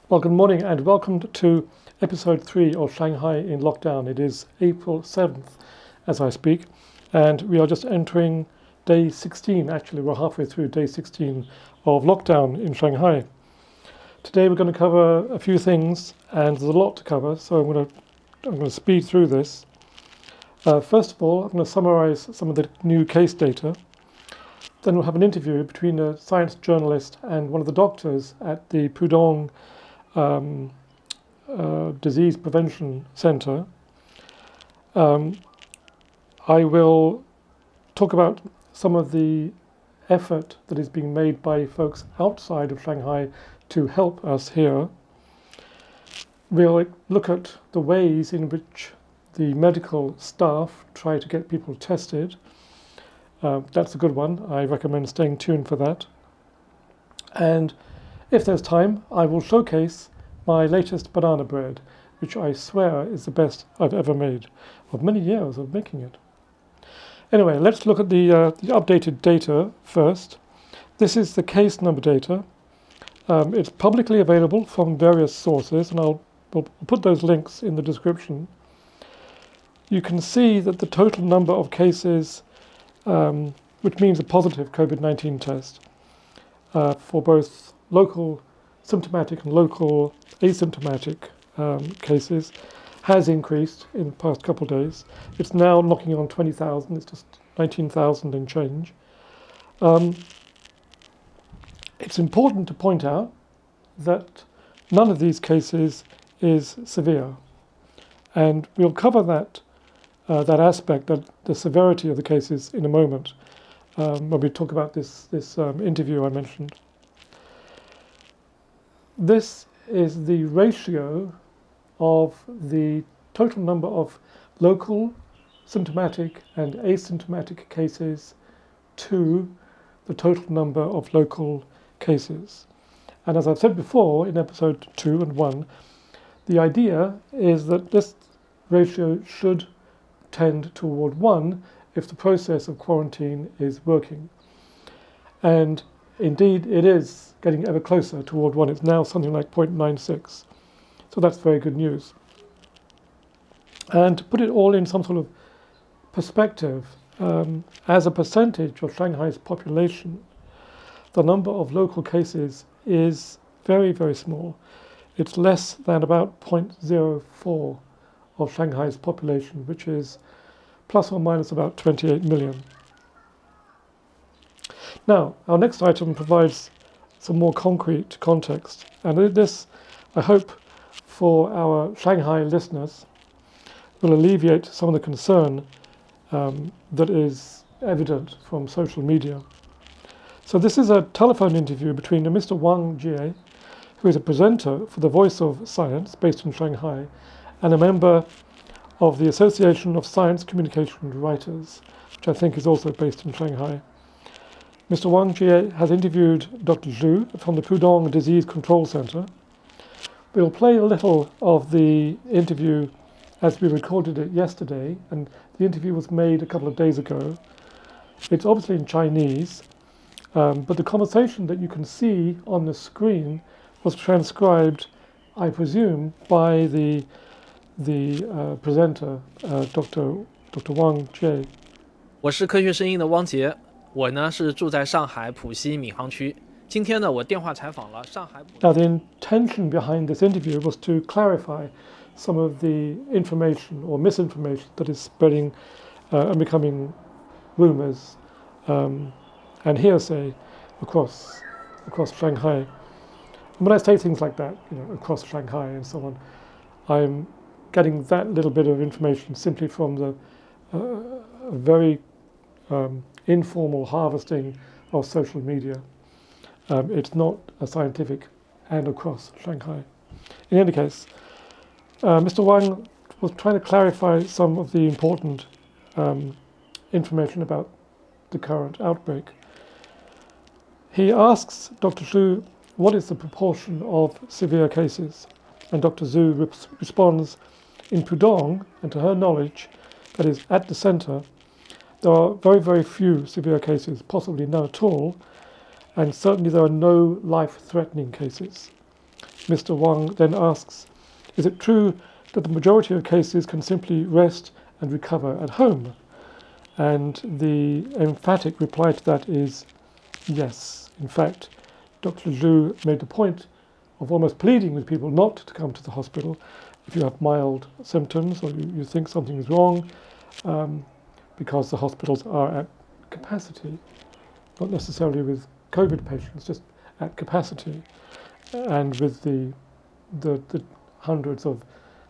Well, good morning and welcome to episode 3 of Shanghai in lockdown. It is April 7th as I speak, and we are just entering day 16. Actually, we're halfway through day 16 of lockdown in Shanghai. Today we're going to cover a few things, and there's a lot to cover, so I'm going to speed through this. First of all, I'm going to summarize some of the new case data. Then we'll have an interview between a science journalist and one of the doctors at the Pudong Disease Prevention Center. I will talk about some of the effort that is being made by folks outside of Shanghai to help us here. We'll look at the ways in which the medical staff try to get people tested. That's a good one. I recommend staying tuned for that. And if there's time, I will showcase my latest banana bread, which I swear is the best I've ever made, of many years of making it. Anyway, let's look at the updated data first. This is the case number data. It's publicly available from various sources, and we'll put those links in the description. You can see that the total number of cases, which means a positive COVID-19 test, for both local symptomatic and local asymptomatic cases has increased in the past couple of days. It's now knocking on 20,000. It's just 19,000 and change. It's important to point out that none of these cases is severe, and we'll cover that aspect, that the severity of the cases, in a moment when we talk about this interview I mentioned. This is the ratio of the total number of local symptomatic and asymptomatic cases to the total number of local cases. And as I've said before in episode 2 and 1, the idea is that this ratio should tend toward 1 if the process of quarantine is working. And indeed, it is getting ever closer toward 1. It's now something like 0.96. So that's very good news. And to put it all in some sort of perspective, as a percentage of Shanghai's population, the number of local cases is very, very small. It's less than about 0.04 of Shanghai's population, which is plus or minus about 28 million. Now, our next item provides some more concrete context, and this, I hope, for our Shanghai listeners, will alleviate some of the concern that is evident from social media. So this is a telephone interview between a Mr. Wang Jie, who is a presenter for the Voice of Science based in Shanghai, and a member of the Association of Science Communication Writers, which I think is also based in Shanghai. Mr. Wang Jie has interviewed Dr. Zhu from the Pudong Disease Control Center. We'll play a little of the interview as we recorded it yesterday, and the interview was made a couple of days ago. It's obviously in Chinese, but the conversation that you can see on the screen was transcribed, I presume, by the presenter, Dr. Wang Jie. 我是科学声音的汪杰，我呢是住在上海浦西闵行区。今天呢，我电话采访了上海。Now, the intention behind this interview was to clarify some of the information or misinformation that is spreading and becoming rumours and hearsay across Shanghai. And when I say things like that, across Shanghai and so on, I'm getting that little bit of information simply from the very informal harvesting of social media. It's not a scientific and across Shanghai. In any case, Mr. Wang was trying to clarify some of the important information about the current outbreak. He asks Dr. Zhu what is the proportion of severe cases, and Dr. Zhu responds, in Pudong, and to her knowledge, that is at the center, there are very, very few severe cases, possibly none at all, and certainly there are no life-threatening cases. Mr. Wang then asks, is it true that the majority of cases can simply rest and recover at home? And the emphatic reply to that is yes. In fact, Dr. Zhu made the point of almost pleading with people not to come to the hospital if you have mild symptoms or you think something is wrong, because the hospitals are at capacity, not necessarily with COVID patients, just at capacity, and with the hundreds of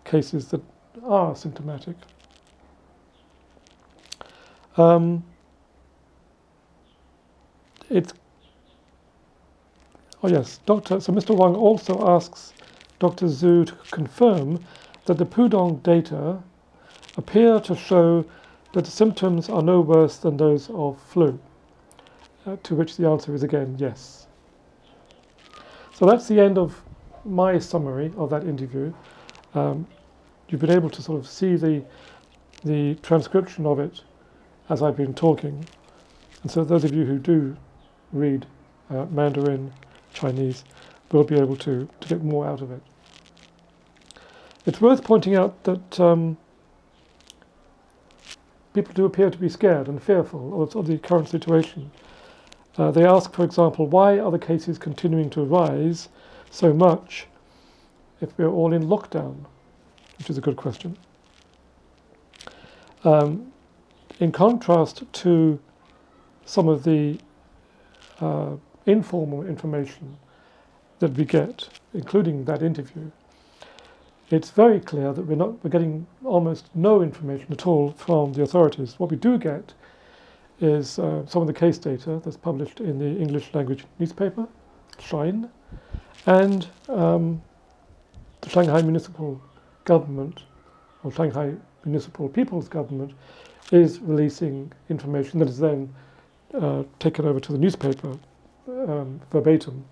cases that are symptomatic. So Mr. Wang also asks Dr. Zhu to confirm that the Pudong data appear to show that the symptoms are no worse than those of flu, to which the answer is again yes. So that's the end of my summary of that interview. You've been able to sort of see the transcription of it as I've been talking. And so those of you who do read Mandarin, Chinese, will be able to get more out of it. It's worth pointing out that people do appear to be scared and fearful of the current situation. They ask, for example, why are the cases continuing to rise so much if we're all in lockdown? Which is a good question. In contrast to some of the informal information that we get, including that interview, it's very clear that we're getting almost no information at all from the authorities. What we do get is some of the case data that's published in the English language newspaper, Shine, and the Shanghai Municipal Government, or Shanghai Municipal People's Government, is releasing information that is then taken over to the newspaper verbatim.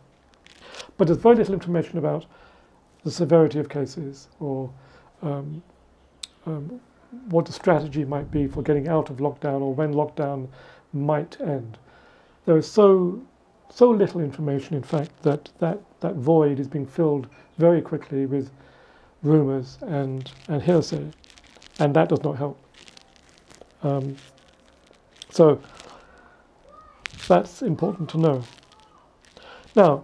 But there's very little information about the severity of cases or what the strategy might be for getting out of lockdown or when lockdown might end. There is so little information, in fact, that void is being filled very quickly with rumours and hearsay, and that does not help. So that's important to know. Now,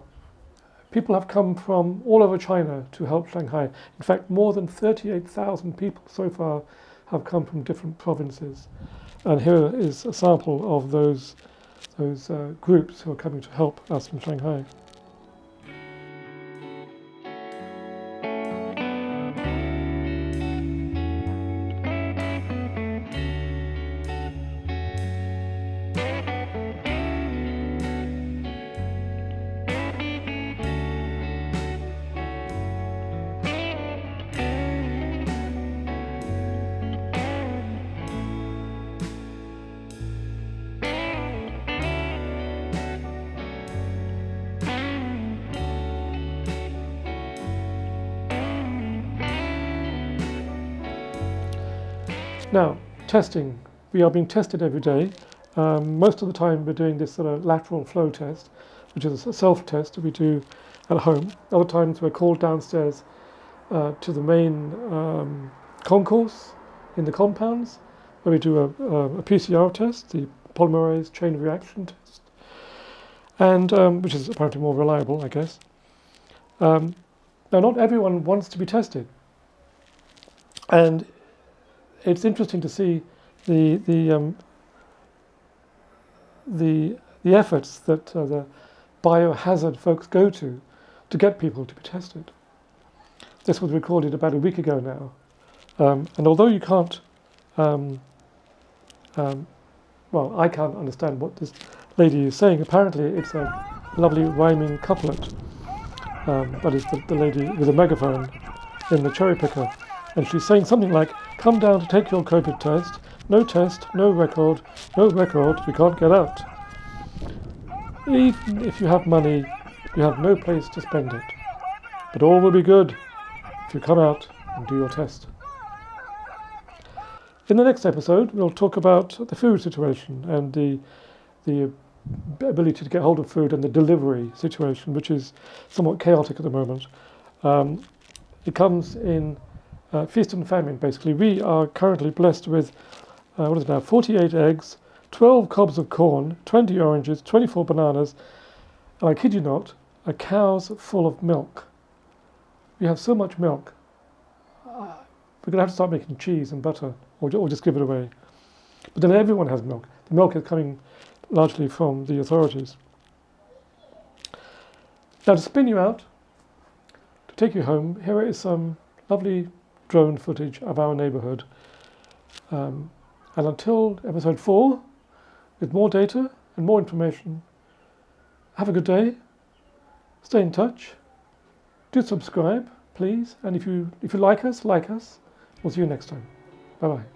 people have come from all over China to help Shanghai. In fact, more than 38,000 people so far have come from different provinces. And here is a sample of those groups who are coming to help us in Shanghai. Now, testing. We are being tested every day. Most of the time we're doing this sort of lateral flow test, which is a self-test that we do at home. Other times we're called downstairs to the main concourse in the compounds, where we do a PCR test, the polymerase chain reaction test, and which is apparently more reliable, I guess. Now, not everyone wants to be tested, and it's interesting to see the efforts that the biohazard folks go to get people to be tested. This was recorded about a week ago now, and although you can't, well, I can't understand what this lady is saying. Apparently, it's a lovely rhyming couplet, but it's the lady with a megaphone in the cherry picker. And she's saying something like, come down to take your COVID test, no test, no record, you can't get out. Even if you have money, you have no place to spend it. But all will be good if you come out and do your test. In the next episode, we'll talk about the food situation and the ability to get hold of food and the delivery situation, which is somewhat chaotic at the moment. It comes in feast and famine, basically. We are currently blessed with, 48 eggs, 12 cobs of corn, 20 oranges, 24 bananas, and I kid you not, a cow's full of milk. We have so much milk. We're going to have to start making cheese and butter, or just give it away. But then everyone has milk. The milk is coming largely from the authorities. Now, to spin you out, to take you home, here is some lovely drone footage of our neighbourhood. And until episode 4, with more data and more information, have a good day, stay in touch, do subscribe, please, and if you like us, We'll see you next time. Bye-bye.